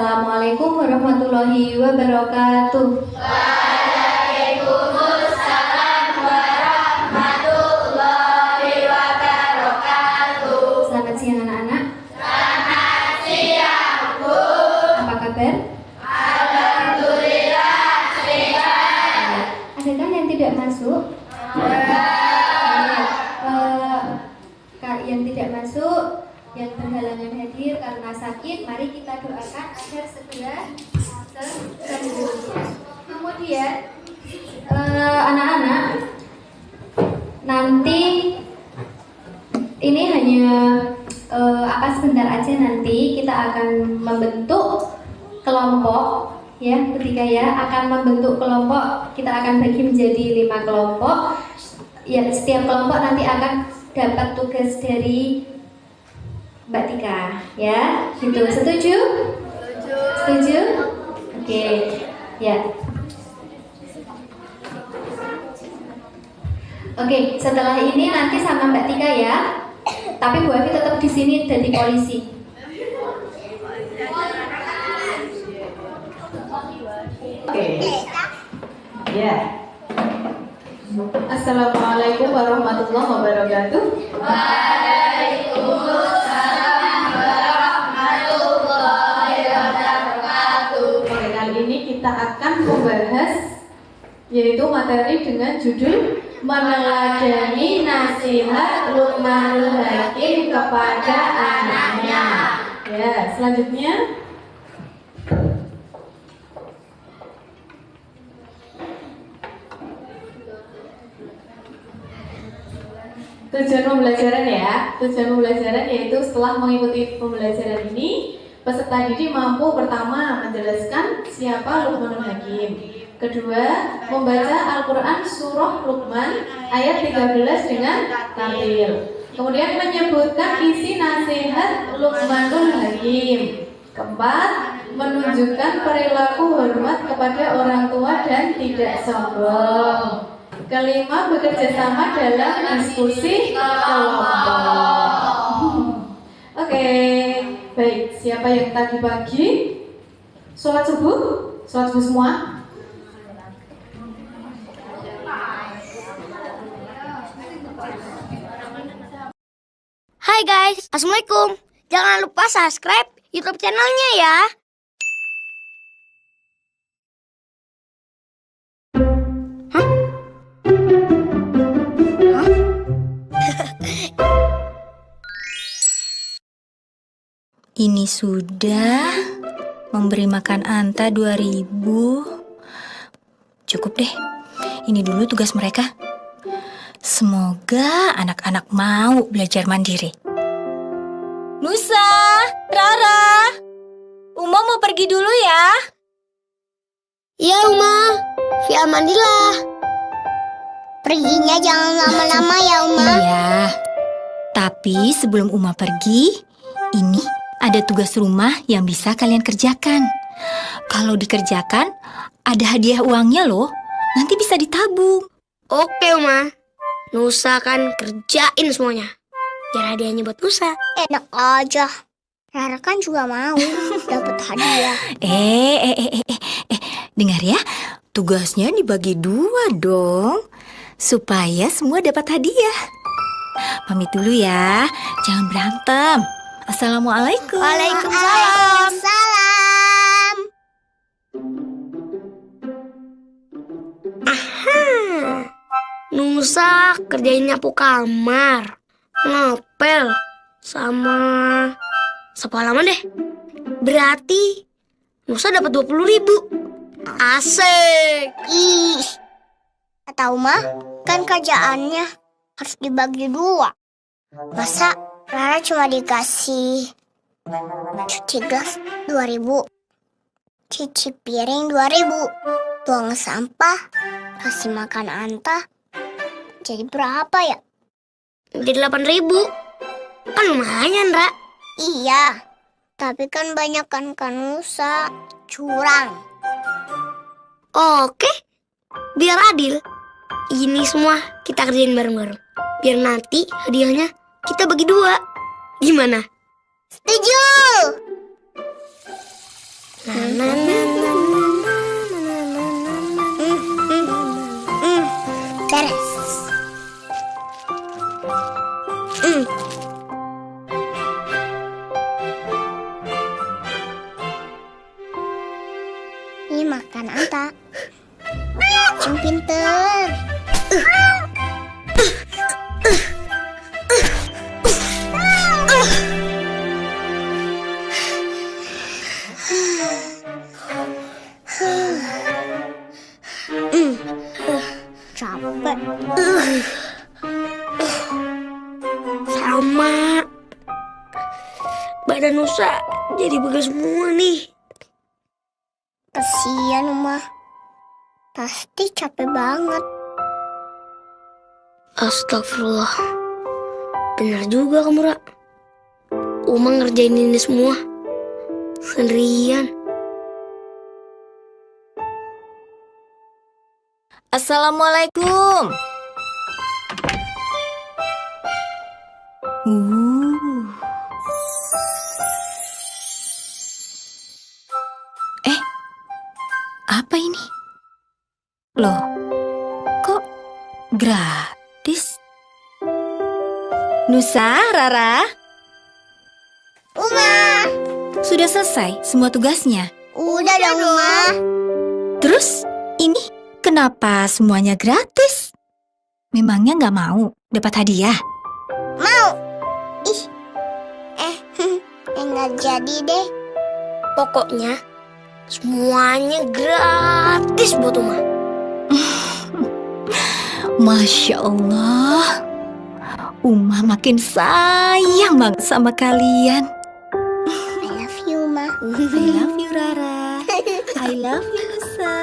Assalamualaikum warahmatullahi wabarakatuh. Waalaikumsalam warahmatullahi wabarakatuh. Selamat siang anak-anak. Selamat siang, Bu. Apa kabar? Alhamdulillah sehat. Adakah yang tidak masuk? Yang tidak masuk, yang berhalangan hadir karena sakit, mari kita doakan agar segera sembuh. Kemudian anak-anak, nanti ini hanya sebentar aja, nanti kita akan membentuk kelompok ya, ketika ya akan membentuk kelompok, kita akan bagi menjadi 5 kelompok ya. Setiap kelompok nanti akan dapat tugas dari Mbak Tika ya, gitu. Setuju? Setuju? Oke, ya. Oke, setelah ini nanti sama Mbak Tika ya. Tapi Bu Afi tetap di sini jadi polisi. Oke. Ya. Assalamualaikum warahmatullahi wabarakatuh. Waalaikumsalam warahmatullahi wabarakatuh. Oke, kali ini kita akan membahas yaitu materi dengan judul meneladani nasihat Luqmanul Hakim kepada anaknya. Ya, selanjutnya tujuan pembelajaran ya. Tujuan pembelajaran yaitu setelah mengikuti pembelajaran ini, peserta didik mampu pertama menjelaskan siapa Luqmanul Hakim. Kedua, membaca Al-Quran surah Luqman ayat 13 dengan tartil. Kemudian menyebutkan isi nasihat Luqmanul Hakim. Keempat, menunjukkan perilaku hormat kepada orang tua dan tidak sombong. Kelima, bekerja sama dalam diskusi kelompok. Oke, baik. Siapa yang tadi pagi sholat subuh? Sholat subuh semua? Hai guys, Assalamualaikum. Jangan lupa subscribe YouTube channelnya ya. Ini sudah memberi makan Anta 2000. Cukup deh. Ini dulu tugas mereka. Semoga anak-anak mau belajar mandiri. Nusa, Rara, Uma mau pergi dulu ya. Iya Uma, fi amanillah. Perginya jangan lama-lama ya Uma. Iya. Tapi sebelum Uma pergi, ini ada tugas rumah yang bisa kalian kerjakan. Kalau dikerjakan, ada hadiah uangnya loh. Nanti bisa ditabung. Oke Uma, Nusa kan kerjain semuanya. Biar hadiahnya buat Nusa. Enak aja. Rara kan juga mau dapat hadiah. Dengar ya, tugasnya dibagi 2 dong, supaya semua dapat hadiah. Pamit dulu ya, jangan berantem. Assalamualaikum. Waalaikumsalam. Salam. Aha. Nusa kerjain nyapu kamar, ngepel, sama sapu halaman deh. Berarti Nusa dapat 20.000. Asik. Ih. Tahu mah, kan kerjaannya harus dibagi 2. Masa Rara cuma dikasih cuci gelas 2.000, cuci piring 2.000, buang sampah, kasih makan Anta, jadi berapa ya? Jadi 8.000. Kan lumayan, Ra. Iya, tapi kan banyak kan Nusa curang. Oke, biar adil, ini semua kita kerjain bareng-bareng. Biar nanti hadiahnya kita bagi 2. Gimana? Setuju! Beres. Ini makan apa? Yang pinter. Capek. Sama. Badan Nusa jadi begel semua nih. Kasihan Uma. Pasti capek banget. Astagfirullah. Benar juga kamu, Ra. Uma ngerjain ini semua sendirian. Assalamualaikum. Apa ini? Loh, kok gratis? Nusa, Rara, Uma, sudah selesai semua tugasnya? udah dong Uma. Terus, ini kenapa semuanya gratis? Memangnya nggak mau dapat hadiah? Mau. Ih. Enggak jadi deh. Pokoknya semuanya gratis buat Uma. Masya Allah, Uma makin sayang banget sama kalian. I love you, Uma. I love you, Rara. I love you, Nusa.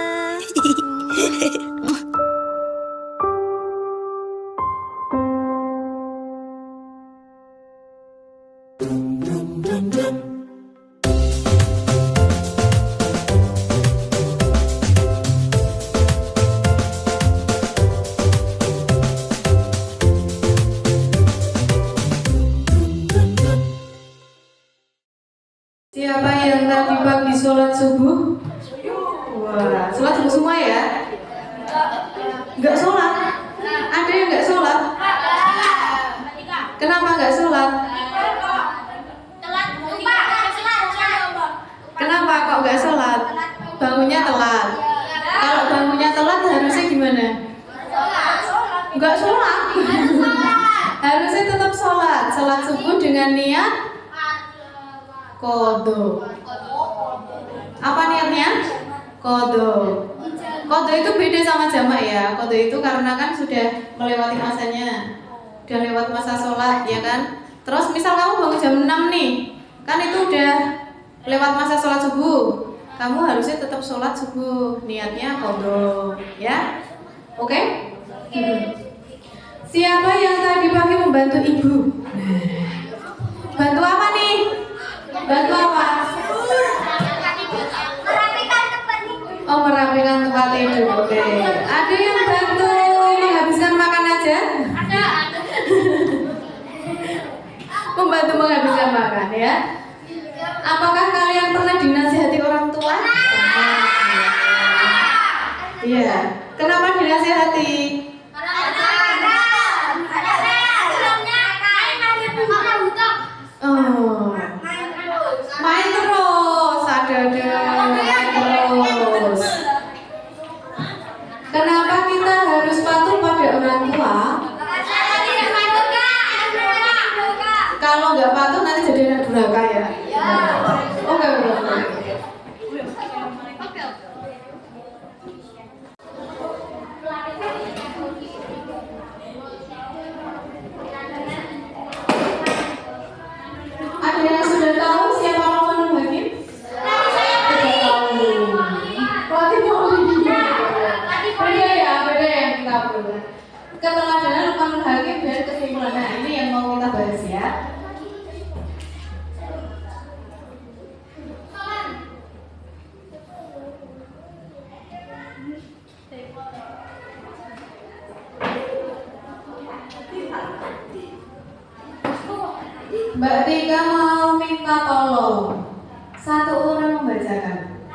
Siapa yang tadi pagi sholat subuh? Wah, sholat subuh semua ya? Nggak sholat? Ada yang nggak sholat? Kenapa nggak sholat? Kenapa kok nggak sholat? Bangunnya telat. Kalau bangunnya telat harusnya gimana? Nggak sholat. Harusnya tetap sholat. Sholat subuh dengan niat Kodo. Apa niatnya? Kodo. Kodo itu beda sama jamak ya. Kodo itu karena kan sudah melewati masanya, udah lewat masa sholat ya kan. Terus misal kamu bangun jam 6 nih, kan itu udah lewat masa sholat subuh. Kamu harusnya tetap sholat subuh, niatnya kodo ya. Oke? Siapa yang tadi pagi membantu ibu? Bantu apa nih? Bantu apa? Oh, merapikan tempat tidur. Oke. Ada yang bantu menghabiskan makan aja? Membantu menghabiskan makan ya. Apakah kalian pernah dinasihati orang tua? Iya. Kenapa dinasihati? Oh. Main terus, ada main terus. Kenapa kita harus patuh pada orang tua? Kalau nggak patuh nanti jadi anak durhaka ya. Oke. Ada yang sudah tahu siapa Luqmanul Hakim? Sudah tahu. Berarti mau beda ya yang kita punya. Keteladanan Luqmanul Hakim dan kesimpulannya ini yang mau kita bahas ya. Mbak Tika mau minta tolong satu orang membacakan.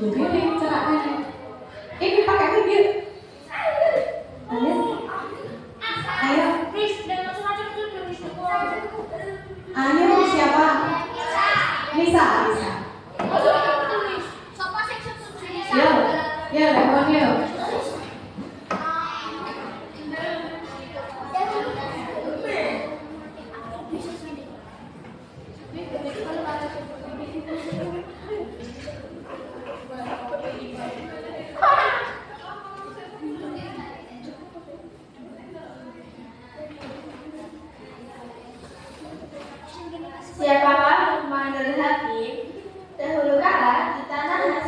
Begini caranya. Ini pakai pinggir. Ayo. Ayo. Ayo siapa? Nisa. Yo, yo, lemon yo. Siapakah Luqmanul Hakim? Dahulu kala di tanah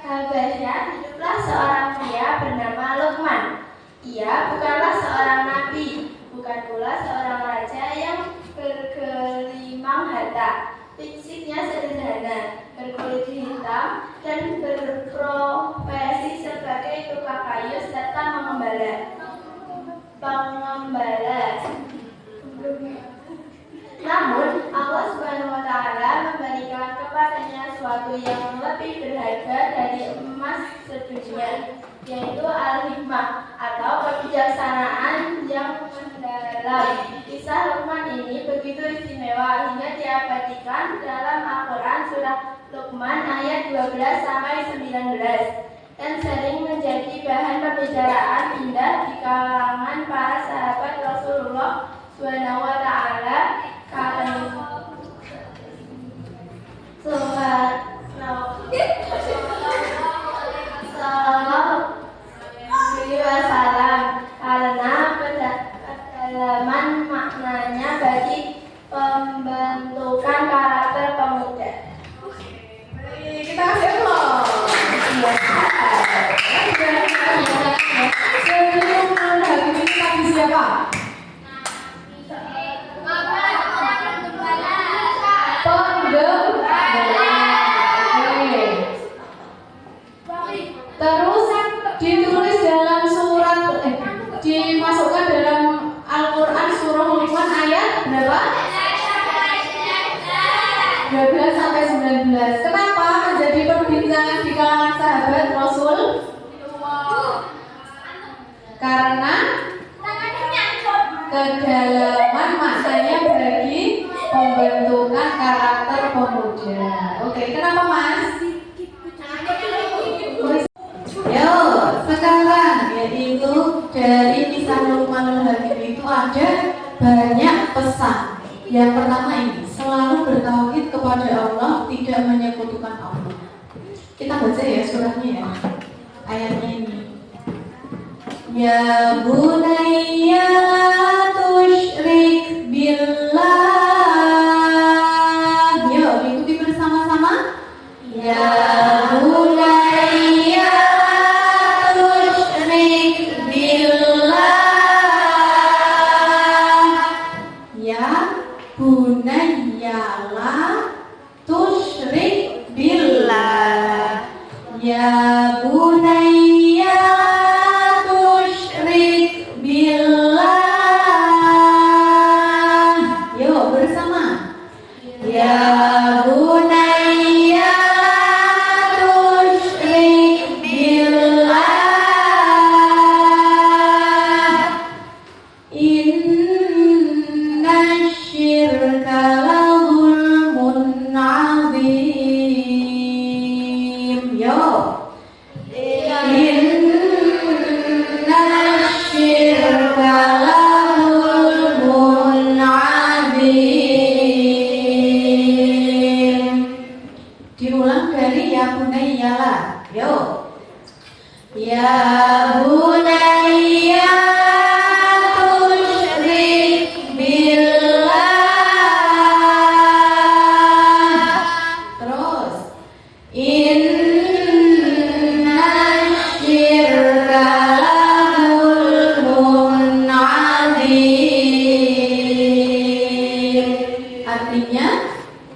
Habasyah hiduplah seorang pria bernama Luqman. Ia bukanlah seorang nabi, bukan pula seorang raja yang bergelimang harta. Fisiknya sederhana, berkulit hitam dan berprofesi sebagai tukang kayu serta pengembala. Namun Allah Subhanahu wa Ta'ala memberikan kepadanya sesuatu yang lebih berharga dari emas sedunia, yaitu al-hikmah atau kebijaksanaan yang mendalam. Kisah Luqman ini begitu istimewa hingga diabadikan dalam Al-Quran surah Luqman ayat 12-19 dan sering menjadi bahan pembicaraan indah di kalangan para sahabat Rasulullah Subhanahu wa Ta'ala. Karena kedalaman maknanya bagi pembentukan karakter pemuda. Kita kasih loh. Sebelum Hakim ini tadi siapa? Terus ditulis dalam surat dimasukkan dalam Al-Quran surah Luqman ayat berapa? 12-19. Kenapa menjadi perbincangan di kalangan sahabat Rasul? Karena kedalaman maknanya bagi pembentukan karakter pemuda. Oke, kenapa Mas? Yo, sekarang yaitu dari kisah Luqmanul Hakim itu ada banyak pesan. Yang pertama ini, selalu bertauhid kepada Allah, tidak menyekutukan Allah. Kita baca ya surahnya ya, ayatnya ini. Ya bunayya la tusyrik billah. Yuk ikuti bersama-sama. Ya bunayya la tusyrik billah. Ya bunayya la tusyrik billah. Ya bunayya tusyrik billah. Yuk bersama. Ya bunayya tusyrik billah. Inna syirka la zulmun azim. Yuk. Inna syirka la zulmun azim. Diulang dari ya bunayya la. Yuk. Ya bunayya tusyrik billah. Terus inna syirka la zulmun azim. Artinya,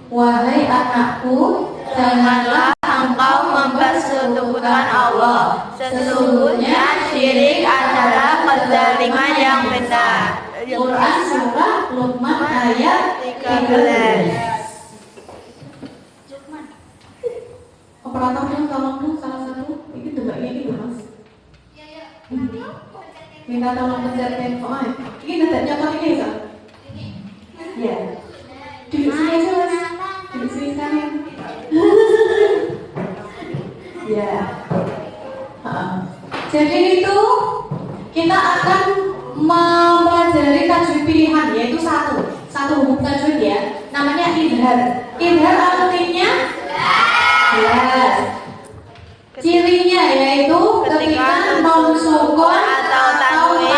wahai anakku, janganlah engkau mempersekutukan Allah. Sesungguhnya syirik adalah kezaliman yang besar. Quran surah Luqman ayat 13. operator dong, tolong dong salah satu. Ini tebaknya gitu mas. Minta tolong pencetkan. Oh, ini tetapnya apa ini ya? Ya. Duduk sini aja mas. Duduk sini sana. Ya. Jadi itu kita akan mempelajari tajwid pilihan, yaitu satu huruf tajwid ya, namanya idhar. Idhar artinya jelas. Cirinya yaitu ketika non sukun atau tanwin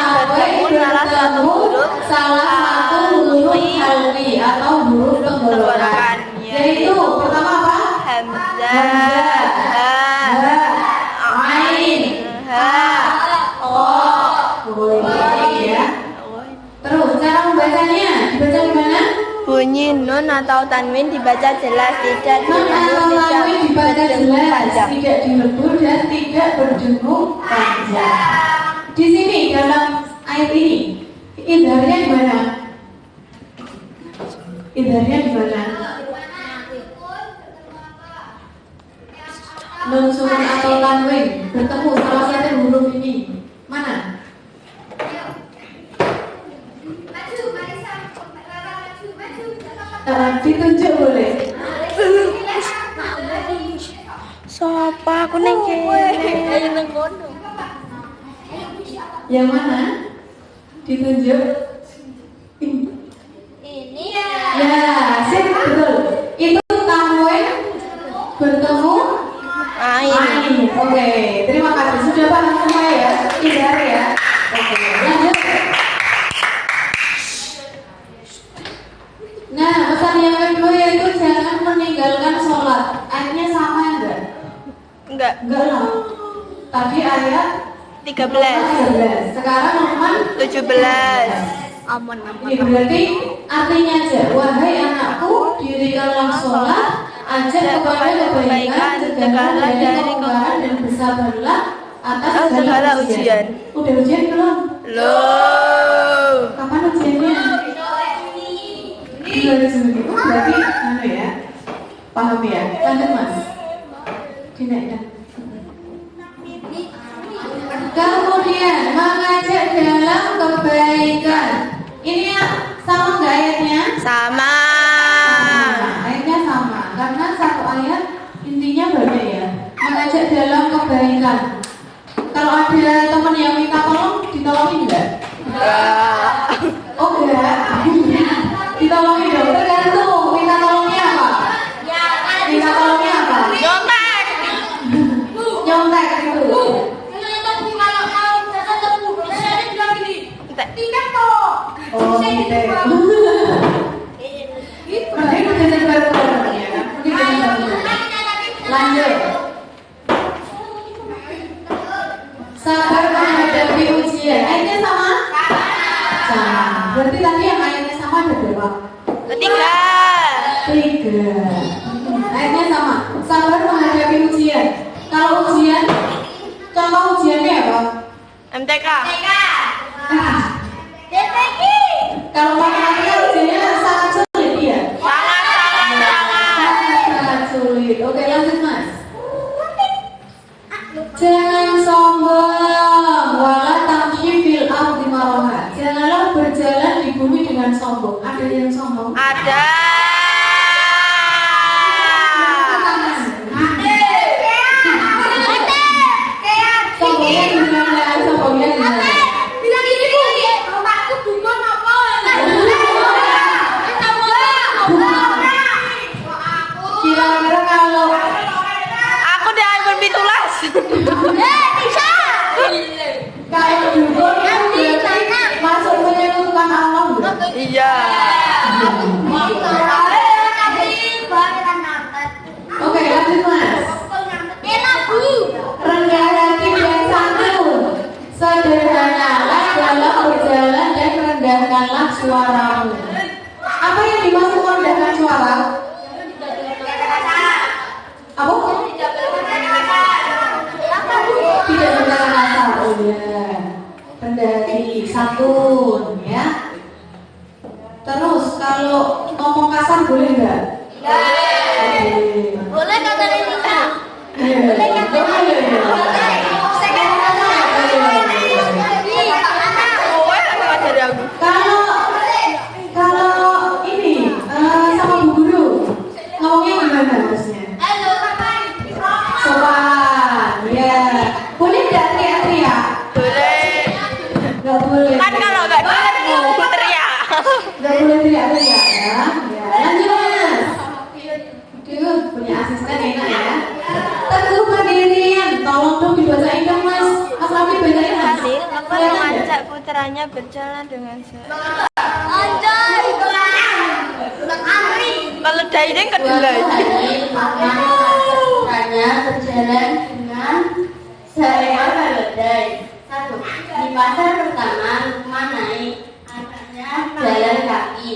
bertemu salah satu huruf halqi atau huruf tenggorokan, yaitu pertama apa? Hamzah, Ain, ya. Terus cara membacanya dibaca gimana? bunyi nun atau tanwin dibaca jelas, tidak Nun atau tanwin dibaca jelas, panjang. tidak dilebur dan tidak berdengung panjang. Di sini dalam ayat ini idharnya di mana? Idharnya di mana? Nun sukun atau tanwin bertemu salah satu huruf ini mana? Ditunjuk boleh. Sopo aku ning kene. Yang mana? Ditunjuk. Ini Ya, sip, betul. Itu tanwin bertemu ain. Oke, terima kasih. Sudah paham semua ya? Idhar ya. Oke, lanjut. Nah, pesan yang kedua yaitu jangan meninggalkan sholat. Ayatnya sama enggak? Enggak, Enggak lah. Tadi ayat 13, sekarang Luqman 17. ini berarti artinya aja, wahai anakku, dirikanlah sholat, ajak kepada kebaikan, cegahlah dari kemungkaran dan bersabarlah atas segala ujian. Udah ujian belum? Loh. Kapan ujiannya? Ini berarti anu ya, paham ya? Lanjut mas. Dinaikkan. Kemudian mengajak dalam kebaikan. Ini sama nggak ayatnya? Sama. Nah, ayatnya sama karena satu ayat intinya banyak ya. Mengajak dalam kebaikan. Kalau ada teman yang minta tolong, ditolongin nggak? Oh enggak. Ditolongin dong. Tergantung minta tolongnya apa? Minta tolongnya apa? Nyontek. Nyontek itu. Oh, gitu. Mending udah bareng ya. Lanjut. Sabar menghadapi ujian. Ayatnya sama? Sama. Berarti tadi yang ayatnya sama ada berapa? 3. 3. Ayatnya sama. Sabar menghadapi ujian. Kalau ujian, contoh ujiannya apa? MTK. Kalau matematika ujiannya sangat sulit ya? Sangat sulit. Oke, lanjut mas. Jangan sombong, wala tamshi fil ardi maraha. Janganlah berjalan di bumi dengan sombong. Ada yang sombong? Ada. Sombongnya gimana? Sombongnya gimana? Kira-kira kalau Aku diambil pitulas. kalau dukun itu berarti masuk menyekutukan Allah bukan? Iya. Oke, lanjut mas. Rendah hati dan santun, sederhanalah dalam berjalan dan rendahkanlah suaramu. Apa yang dimaksud rendahkan suara? Apa? Tidak berkata kasar. Oh ya, rendah hati, santun, ya. Terus kalau ngomong kasar boleh nggak? Boleh. boleh kata Lisa. ngomongnya gimana harusnya? Halo, kapan? Sopan, ya. Boleh nggak teriak-teriak? Boleh. Nggak boleh. Kan kalau nggak dengar Bu teriak. Nggak boleh teriak-teriak ya. Ya, lanjut Mas. Aduh, punya asisten enak ya. Teguh Mandirian, tolong dong dibacain dong Mas. Mas Raffi bacain Mas. Lukman mengajak putranya berjalan dengan sehat. Keledai ini kedelai. Putranya berjalan dengan seekor keledai. Satu, di pasar pertama Lukman naik, anaknya jalan kaki.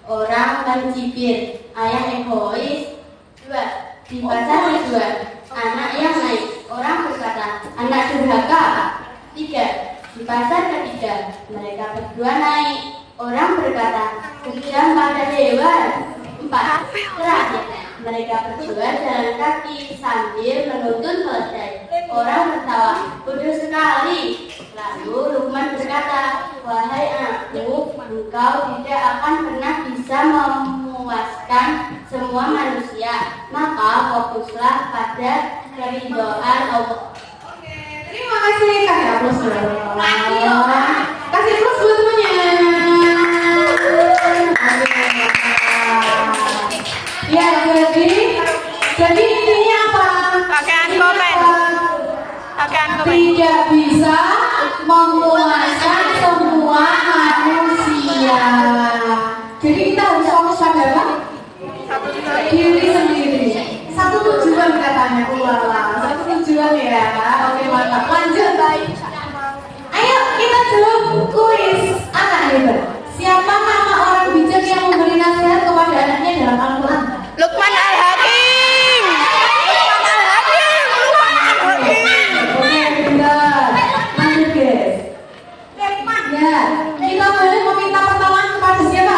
Orang mencibir, ayah egois. Dua, di pasar kedua, anak yang naik. Orang berkata, anak durhaka. Tiga, di pasar ketiga, mereka berdua naik. Orang berkata, kejam pada dewan. Empat, terakhir, mereka berdua jalan kaki sambil menuntun keledai. Orang tertawa, bodoh sekali. Lalu Lukman berkata, wahai anakku, engkau tidak akan pernah bisa memuaskan semua manusia. Maka fokuslah pada keridhaan Allah. Terima kasih, kasih aplaus dong. Kasih aplaus buat temannya. Ya, jadi intinya apa? Pakaian komen. Pakaian komen. Tidak bisa memuaskan semua manusia. Jadi kita harus fokus pada apa? Diri sendiri. Satu tujuan katanya, satu tujuan ya. Oke, mantap. Lanjut. Ayo kita jawab kuis anak hebat. Siapa nama orang bijak yang memberi nasihat kepada anaknya dalam Al-Quran? Lukman Al-Hakim. Lukman Al-Hakim. Lukman Al-Hakim. Oke, benar. Lanjut guys. Ya, kita boleh meminta pertolongan kepada siapa?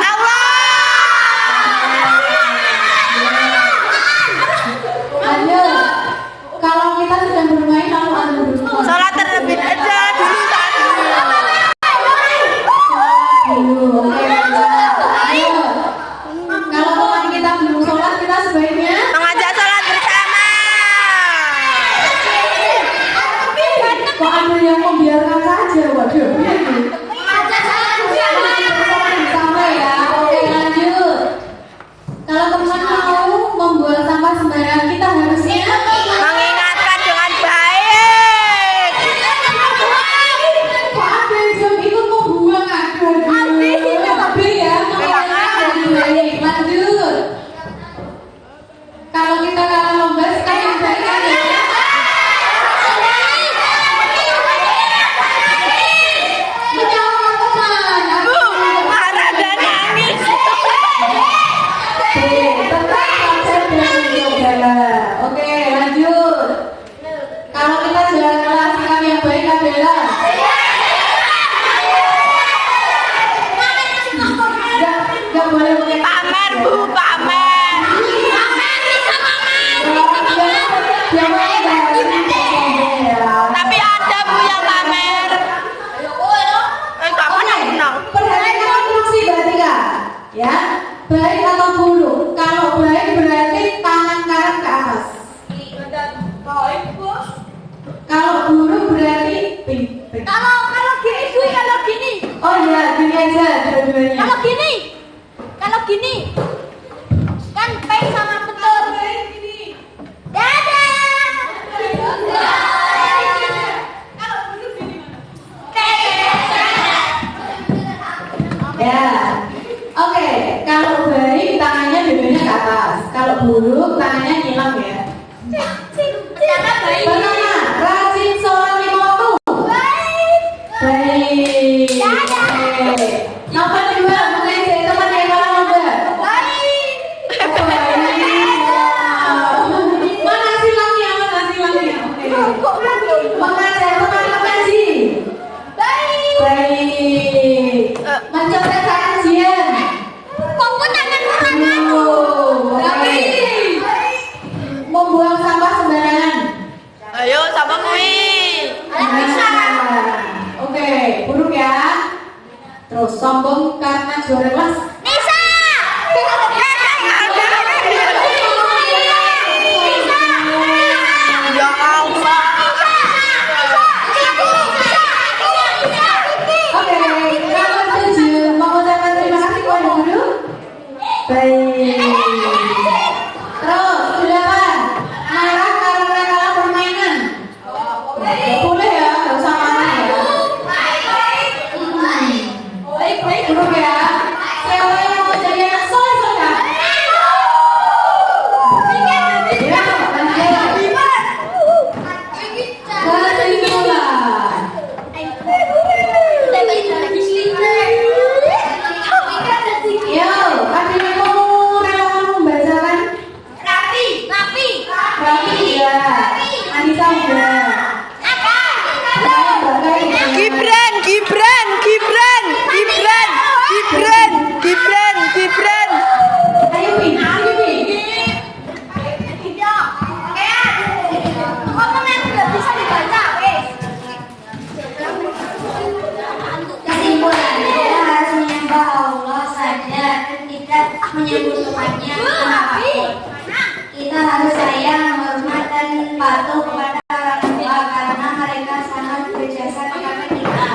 Lanjut. Kalau kita sedang bermain lalu ada bermain. Sholat terlebih aja dulu tadi. Oke, ayo. Kalau teman kita belum sholat, kita sebaiknya Mengajak sholat bersama. kok ada yang membiarkan saja, waduh. Sama ya, oke lanjut. Kalau teman mau membuang sampah sembarangan, kita harusnya Mengingatkan dengan baik. kok ada yang ikut membuang tapi ya, mengingatkan dengan baik. Lanjut. Kalau kita kalah lomba, sikap yang baik ada. Menyalahkan teman. Marah dan nangis. Tetap konsep dan mencoba. Oke, lanjut. Kalau kita jalan kelas, sikap yang baik adalah Gak boleh pakai Pamer Bu, pamer. Tapi ada Bu yang pamer. Kapan yang menang? Perhatikan konstruksi Batika, ya, baik atau buruk. Kalau baik berarti tangan kanan ke atas. Kalau buruk berarti ping. Kalau gini Bu, kalau gini. Oh ya, gini aja dua-duanya. Kalau gini. Kan peng sama betul. Dadah. Ya, oke. Kalau baik tangannya dua-duanya ke atas. Kalau buruk tangannya nyilang ya. Pertama, rajin sholat lima waktu. Baik. Oke. Nomor kedua, mengajak teman yang kalah lomba. Baik. Mana silangnya? Oke. Mengajak teman mengaji. Baik. Mencontohkan kajian. Oke. Membuang sampah sembarangan. Ayo sama kui. Oke, buruk ya. Terus sombong karena juara kelas. Nisa. patuh kepada orang tua karena mereka sangat berjasa kepada kita.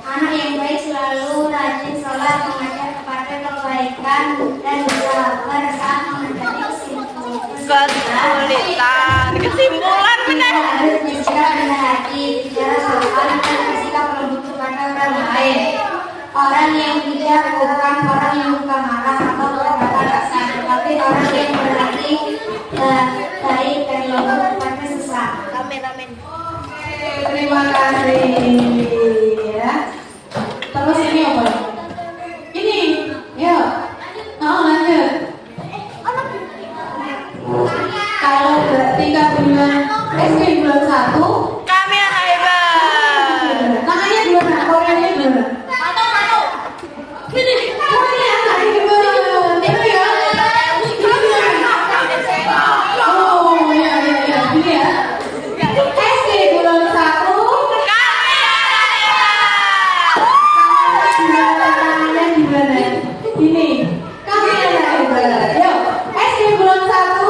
Anak yang baik selalu rajin sholat, mengajar kepada kebaikan dan bersabar saat menghadapi kesimpulan benar. Harus bersikap rendah hati, bicara sopan dan bersikap lembut kepada orang lain. Orang yang bijak bukan orang yang suka marah atau berkata kasar, tetapi orang yang berhati baik dan lembut kepada sesama. Amin. Terima kasih ya. Terus ini apa? Ini, yuk. Lanjut. Kalau tingkat bulan SD bulan 1, Kami anak hebat. namanya gimana? Koreanya gimana? Ini, kami anak hebat. Itu ya. Oh, iya. Ini ya. SD bulan 1. Namanya gimana? Ini. Kami anak hebat. Yuk, SD bulan 1.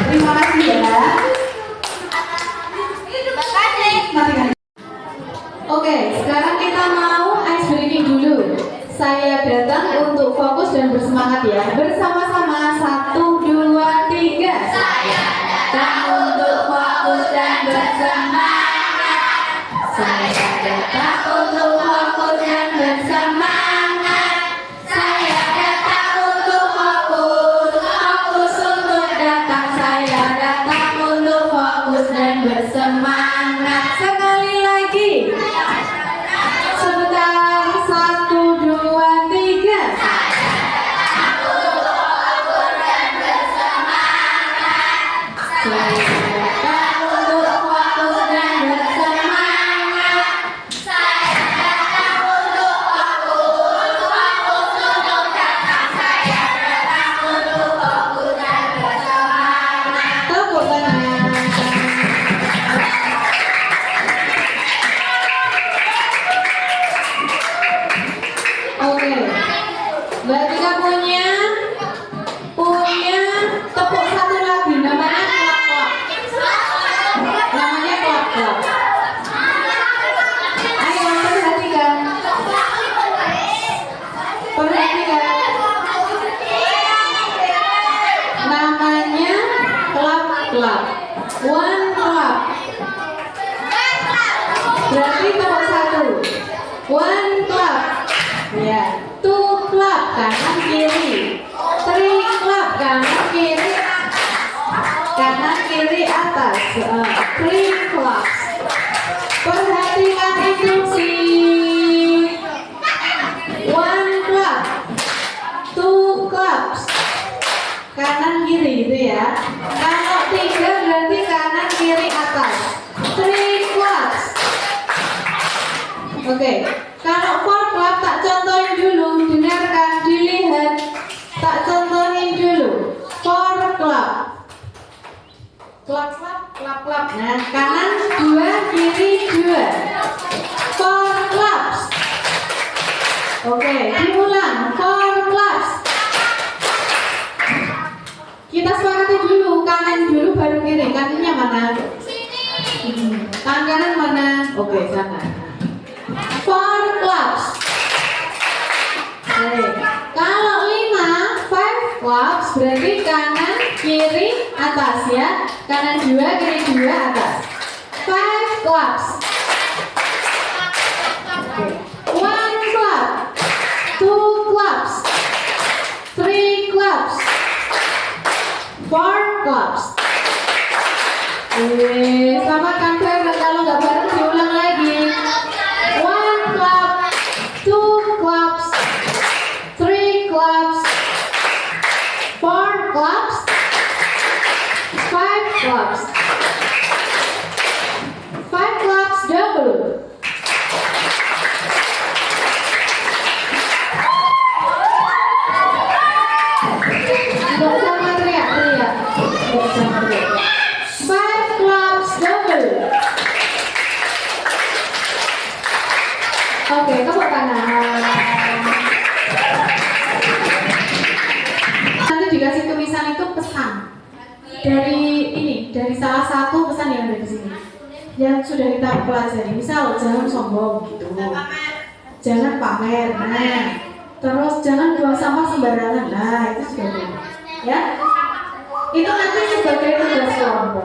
Terima kasih ya. Oke, sekarang kita mau ice breaking dulu. Saya datang untuk fokus dan bersemangat ya. Bersama-sama 1, 2, 3. Saya datang untuk fokus dan bersemangat. Saya datang untuk fokus dan bersemangat. Saya datang untuk fokus untuk datang. Saya datang untuk fokus dan bersemangat. Sekali lagi. Sebentar, 1, 2, 3. Saya datang untuk fokus dan bersemangat. Saya datang untuk fokus untuk datang. Saya datang untuk fokus dan bersemangat. Tepuk tangan. Oke, Mbak Tika punya tepuk satu lagi namanya klap-klap. Namanya klap-klap. Ayo perhatikan. Namanya klap-klap. One clap. Berarti tepuk satu. One clap. Ya, 2 clap kanan kiri. 3 clap kanan kiri. Kanan kiri atas. 3 claps. Perhatikan instruksi. 1 clap. 2 claps. Kanan kiri gitu ya. Kalau 3 berarti kanan kiri atas. 3 claps. Oke. Kalau 4 clap tak contohin dulu, dengarkan, dilihat. Tak contohin dulu. 4 clap. Clap, clap, clap, clap. Nah, kanan 2, kiri 2. 4 claps. Oke, diulang. 4 claps. Kita sepakati dulu, kanan dulu baru kiri. Kanannya mana? Tangan kanan mana? Oke, sana. 4 claps. Oke. Kalau 5 claps berarti kanan kiri atas ya. Kanan 2 kiri 2 atas. 5 claps. Oke. 1 clap. 2 claps. 3 claps. 4 claps. Selamat kan bareng. Kalau nggak bareng diulang lagi. 1 clap, 2 claps, 3 claps, 4 claps, 5 claps. 5 claps double. Nggak sama teriak-teriak. Nggak sama teriak. 5 claps double. Oke, tepuk tangan. dari salah satu pesan yang ada di sini yang sudah kita pelajari. Misal jangan sombong gitu, jangan pamer, nah terus jangan buang sampah sembarangan, nah itu sudah benar ya. Itu nanti sebagai tugas kelompok.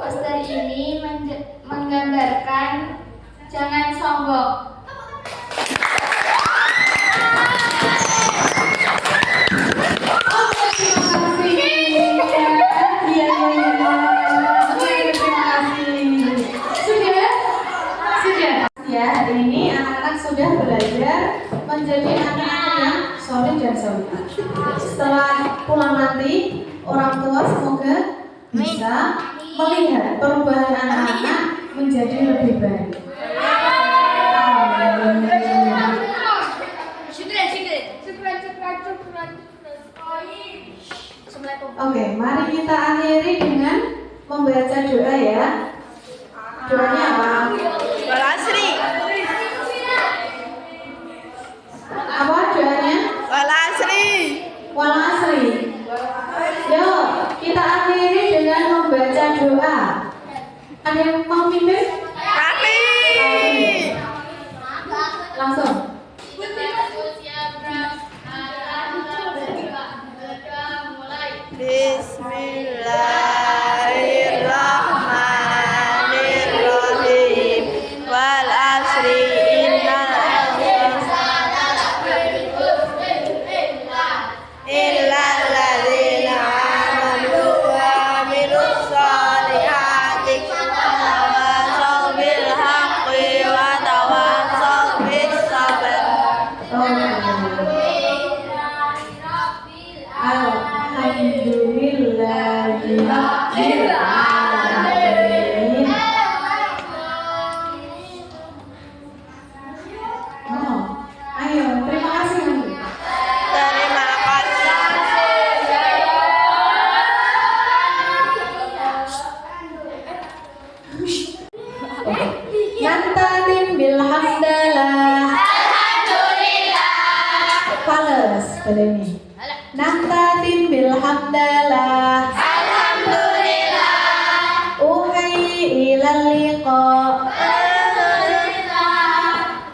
Poster ini menggambarkan jangan sombong. Ya, hari ini anak-anak sudah belajar menjadi anak-anak yang soleh dan solehah. Setelah pulang nanti, orang tua semoga bisa melihat perubahan anak-anak menjadi lebih baik. Oke, mari kita akhiri dengan membaca doa ya. Doanya apa? Apa doanya? Wal asri. Yuk, kita akhiri dengan membaca doa. Ada yang mau pimpin? Langsung. Bismillahirrahmanirrahim. Wal asri innal illal ladzina amanu wa amilus solihati tawassaw bil haqqi wa tawassaw bis sabr. Alhamdulillahirabbil alamin. Ayo, terima kasih. Terima kasih. Nantatin bilhamdalah. Fales pada ini. Nantatin bilhamdalah. Uhayyi ilal liqa.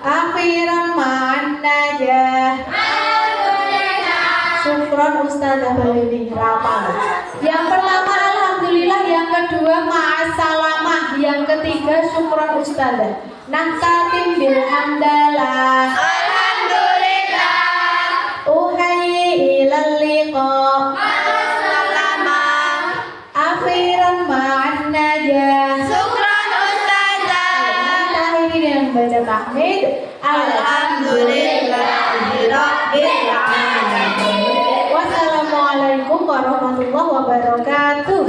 Akhiran ma'an najah. Syukron Ustazah Balini rapal. Yang pertama alhamdulillah, yang kedua ma'asalamah, yang ketiga syukron Ustazah. Nantatin bilhamdalah. Uhayyi ilal liqa. Akhiran ma'an najah. Syukran Ustazah. Kita akhiri dengan baca tahmid. Alhamdulillahirabbil alamin. Wassalamualaikum warahmatullahi wabarakatuh.